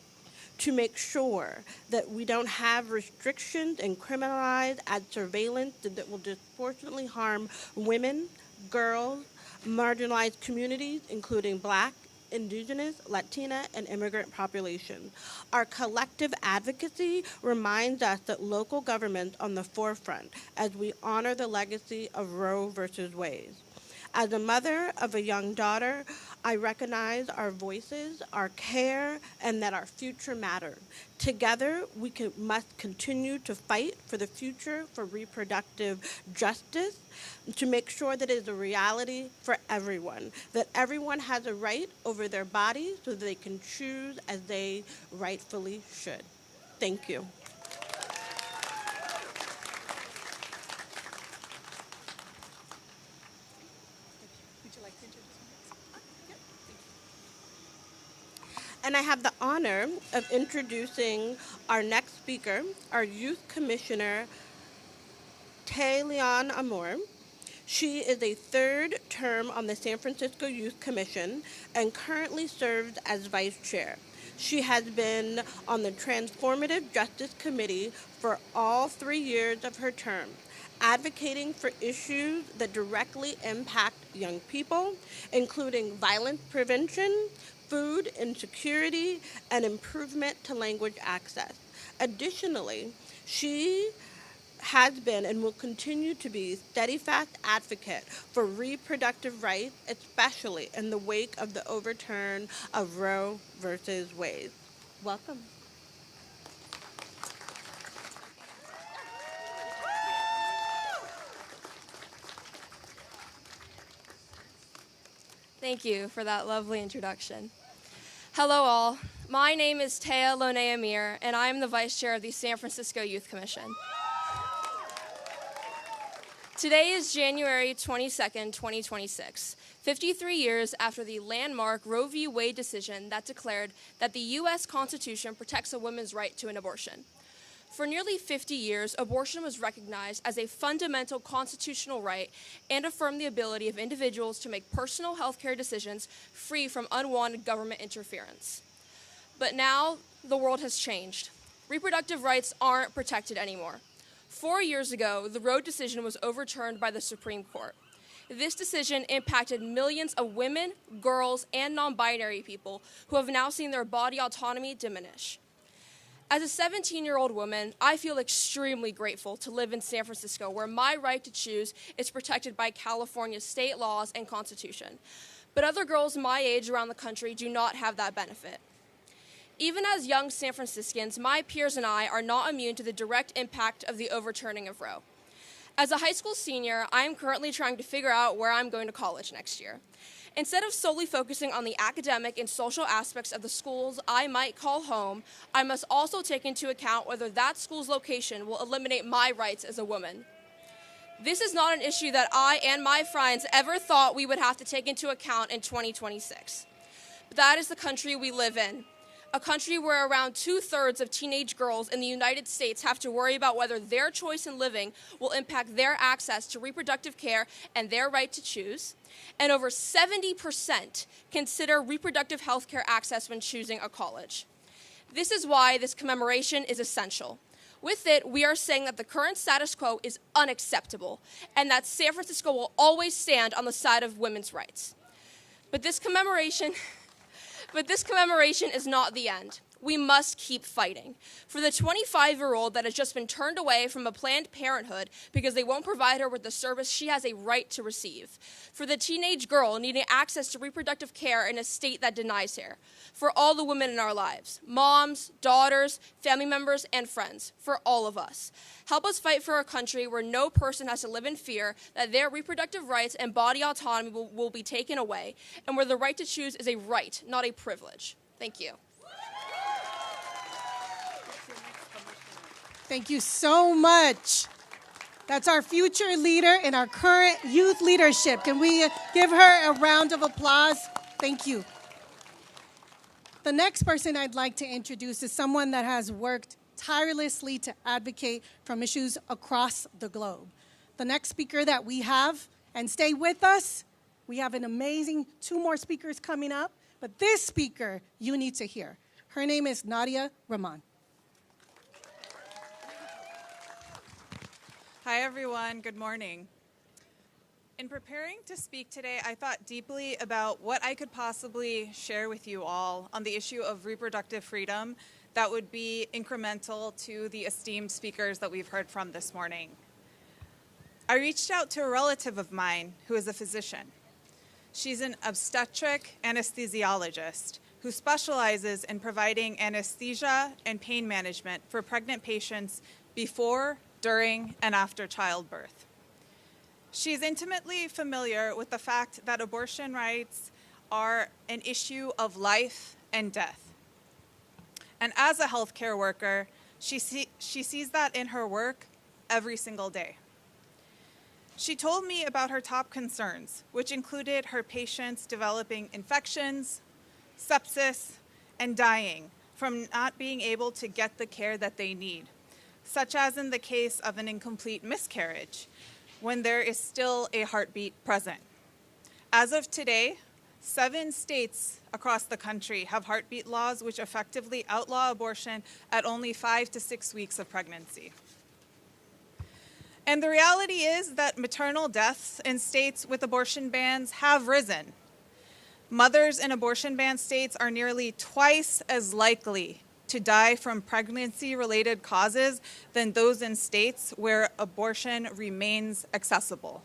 [SPEAKER 11] to make sure that we don't have restrictions and criminalize as surveillance that will disproportionately harm women, girls, marginalized communities, including Black, Indigenous, Latina, and immigrant populations. Our collective advocacy reminds us that local government's on the forefront as we honor the legacy of Roe versus Wade. As a mother of a young daughter, I recognize our voices, our care, and that our future matters. Together, we must continue to fight for the future for reproductive justice, to make sure that it is a reality for everyone, that everyone has a right over their bodies so that they can choose as they rightfully should. Thank you. And I have the honor of introducing our next speaker, our Youth Commissioner, Tay Leon Amor. She is a third term on the San Francisco Youth Commission and currently serves as Vice Chair. She has been on the Transformative Justice Committee for all 3 years of her term, advocating for issues that directly impact young people, including violence prevention, food insecurity, and improvement to language access. Additionally, she has been and will continue to be steadfast advocate for reproductive rights, especially in the wake of the overturn of Roe versus Wade. Welcome.
[SPEAKER 12] Thank you for that lovely introduction. Hello all, my name is Taya Lonea Amir, and I am the Vice Chair of the San Francisco Youth Commission. Today is January 22nd, 2026, 53 years after the landmark Roe v. Wade decision that declared that the U.S. Constitution protects a woman's right to an abortion. For nearly 50 years, abortion was recognized as a fundamental constitutional right and affirmed the ability of individuals to make personal health care decisions free from unwanted government interference. But now, the world has changed. Reproductive rights aren't protected anymore. 4 years ago, the Roe decision was overturned by the Supreme Court. This decision impacted millions of women, girls, and non-binary people who have now seen their body autonomy diminish. As a 17-year-old woman, I feel extremely grateful to live in San Francisco, where my right to choose is protected by California's state laws and constitution. But other girls my age around the country do not have that benefit. Even as young San Franciscans, my peers and I are not immune to the direct impact of the overturning of Roe. As a high school senior, I am currently trying to figure out where I'm going to college next year. Instead of solely focusing on the academic and social aspects of the schools I might call home, I must also take into account whether that school's location will eliminate my rights as a woman. This is not an issue that I and my friends ever thought we would have to take into account in 2026. But that is the country we live in. A country where around 2/3 of teenage girls in the United States have to worry about whether their choice in living will impact their access to reproductive care and their right to choose, and over 70% consider reproductive health care access when choosing a college. This is why this commemoration is essential. With it, we are saying that the current status quo is unacceptable and that San Francisco will always stand on the side of women's rights. But this commemoration is not the end. We must keep fighting. For the 25-year-old that has just been turned away from a Planned Parenthood because they won't provide her with the service she has a right to receive. For the teenage girl needing access to reproductive care in a state that denies her. For all the women in our lives, moms, daughters, family members, and friends. For all of us. Help us fight for a country where no person has to live in fear that their reproductive rights and body autonomy will be taken away, and where the right to choose is a right, not a privilege. Thank you.
[SPEAKER 2] Thank you so much. That's our future leader in our current youth leadership. Can we give her a round of applause? Thank you. The next person I'd like to introduce is someone that has worked tirelessly to advocate from issues across the globe. The next speaker that we have, and stay with us, we have an amazing 2 more speakers coming up, but this speaker you need to hear. Her name is Nadia Rahman.
[SPEAKER 13] Hi, everyone. Good morning. In preparing to speak today, I thought deeply about what I could possibly share with you all on the issue of reproductive freedom that would be incremental to the esteemed speakers that we've heard from this morning. I reached out to a relative of mine who is a physician. She's an obstetric anesthesiologist who specializes in providing anesthesia and pain management for pregnant patients before, during, and after childbirth. She's intimately familiar with the fact that abortion rights are an issue of life and death. And as a healthcare worker, she sees that in her work every single day. She told me about her top concerns, which included her patients developing infections, sepsis, and dying from not being able to get the care that they need, such as in the case of an incomplete miscarriage, when there is still a heartbeat present. As of today, 7 states across the country have heartbeat laws which effectively outlaw abortion at only 5 to 6 weeks of pregnancy. And the reality is that maternal deaths in states with abortion bans have risen. Mothers in abortion ban states are nearly twice as likely to die from pregnancy-related causes than those in states where abortion remains accessible.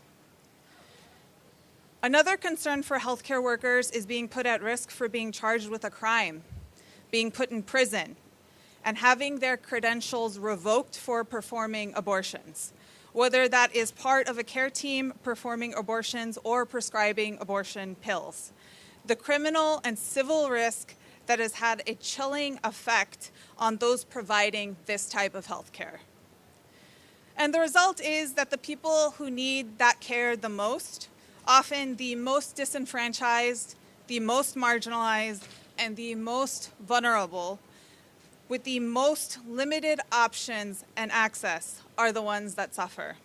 [SPEAKER 13] Another concern for healthcare workers is being put at risk for being charged with a crime, being put in prison, and having their credentials revoked for performing abortions, whether that is part of a care team performing abortions or prescribing abortion pills. The criminal and civil risk that has had a chilling effect on those providing this type of health care. And the result is that the people who need that care the most, often the most disenfranchised, the most marginalized, and the most vulnerable, with the most limited options and access, are the ones that suffer.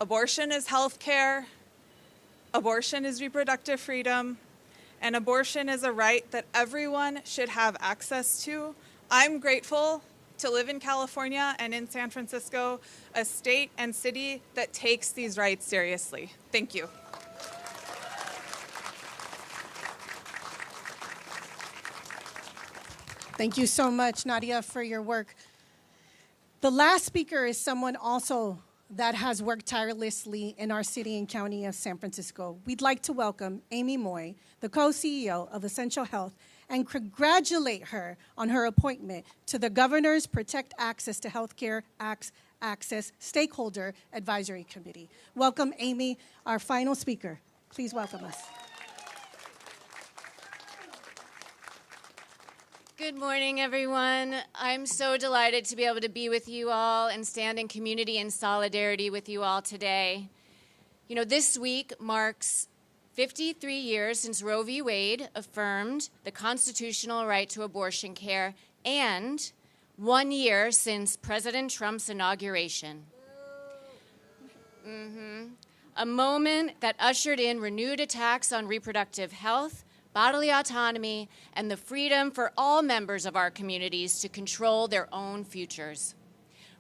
[SPEAKER 13] Abortion is health care, abortion is reproductive freedom, and abortion is a right that everyone should have access to. I'm grateful to live in California and in San Francisco, a state and city that takes these rights seriously. Thank you.
[SPEAKER 2] Thank you so much, Nadia, for your work. The last speaker is someone also that has worked tirelessly in our city and county of San Francisco. We'd like to welcome Amy Moy, the co-CEO of Essential Health, and congratulate her on her appointment to the Governor's Protect Access to Healthcare Access Stakeholder Advisory Committee. Welcome, Amy, our final speaker. Please welcome us.
[SPEAKER 14] Good morning, everyone. I'm so delighted to be able to be with you all and stand in community and solidarity with you all today. You know, this week marks 53 years since Roe v. Wade affirmed the constitutional right to abortion care and 1 year since President Trump's inauguration. A moment that ushered in renewed attacks on reproductive health, bodily autonomy, and the freedom for all members of our communities to control their own futures.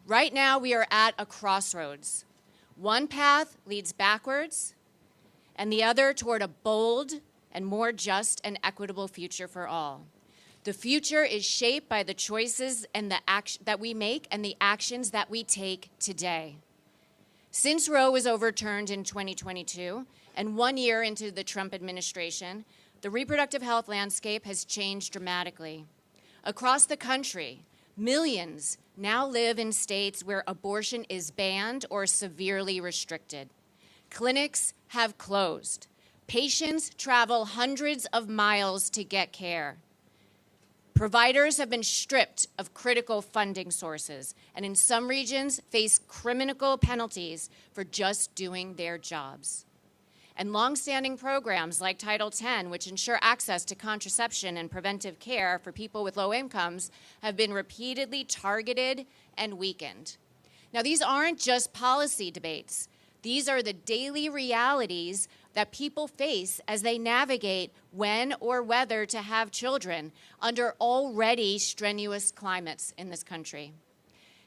[SPEAKER 14] Right now, we are at a crossroads. One path leads backwards, and the other toward a bold and more just and equitable future for all. The future is shaped by the choices and that we make and the actions that we take today. Since Roe was overturned in 2022, and 1 year into the Trump administration, the reproductive health landscape has changed dramatically. Across the country, millions now live in states where abortion is banned or severely restricted. Clinics have closed. Patients travel hundreds of miles to get care. Providers have been stripped of critical funding sources, and in some regions face criminal penalties for just doing their jobs. And longstanding programs like Title X, which ensure access to contraception and preventive care for people with low incomes, have been repeatedly targeted and weakened. Now, these aren't just policy debates. These are the daily realities that people face as they navigate when or whether to have children under already strenuous climates in this country.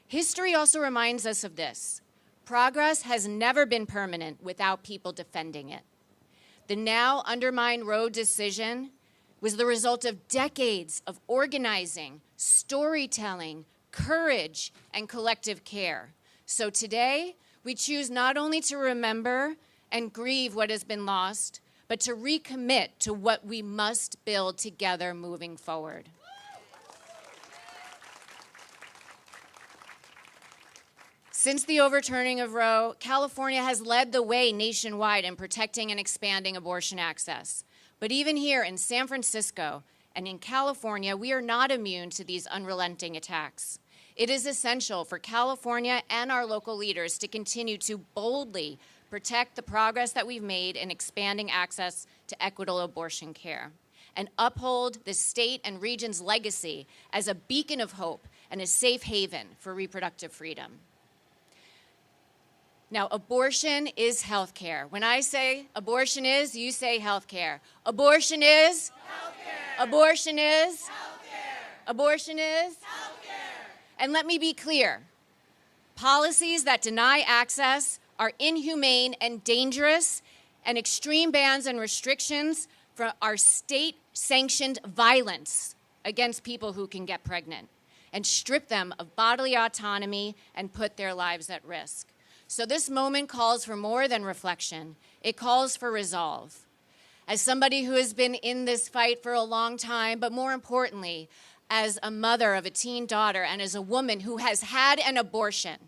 [SPEAKER 14] History also reminds us of this. Progress has never been permanent without people defending it. The now undermined Roe decision was the result of decades of organizing, storytelling, courage, and collective care. So today, we choose not only to remember and grieve what has been lost, but to recommit to what we must build together moving forward. Since the overturning of Roe, California has led the way nationwide in protecting and expanding abortion access. But even here in San Francisco and in California, we are not immune to these unrelenting attacks. It is essential for California and our local leaders to continue to boldly protect the progress that we've made in expanding access to equitable abortion care and uphold the state and region's legacy as a beacon of hope and a safe haven for reproductive freedom. Now, abortion is health care. When I say abortion is, you say health care. Abortion is? Health care. Abortion is? Health care. Abortion is? Health care. And let me be clear. Policies that deny access are inhumane and dangerous, and extreme bans and restrictions are state-sanctioned violence against people who can get pregnant and strip them of bodily autonomy and put their lives at risk. So this moment calls for more than reflection. It calls for resolve. As somebody who has been in this fight for a long time, but more importantly, as a mother of a teen daughter and as a woman who has had an abortion,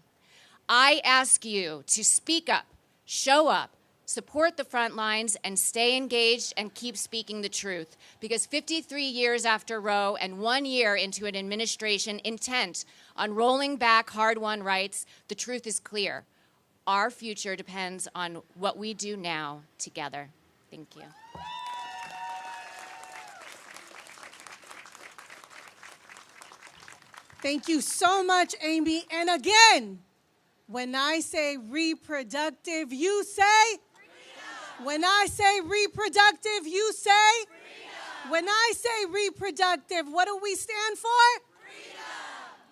[SPEAKER 14] I ask you to speak up, show up, support the front lines, and stay engaged and keep speaking the truth. Because 53 years after Roe and 1 year into an administration intent on rolling back hard-won rights, the truth is clear. Our future depends on what we do now together. Thank you.
[SPEAKER 2] Thank you so much, Amy. And again, when I say reproductive, you say? Freedom. When I say reproductive, you say? Freedom. When I say reproductive, what do we stand for?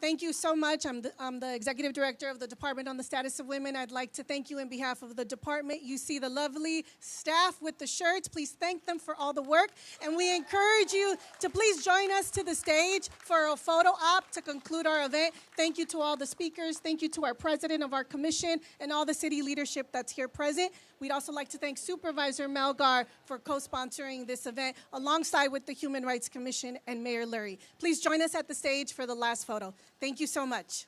[SPEAKER 2] Thank you so much. I'm the Executive Director of the Department on the Status of Women. I'd like to thank you in behalf of the department. You see the lovely staff with the shirts. Please thank them for all the work. And we encourage you to please join us to the stage for a photo op to conclude our event. Thank you to all the speakers. Thank you to our president of our commission and all the city leadership that's here present. We'd also like to thank Supervisor Melgar for co-sponsoring this event alongside with the Human Rights Commission and Mayor Lurie. Please join us at the stage for the last photo. Thank you so much.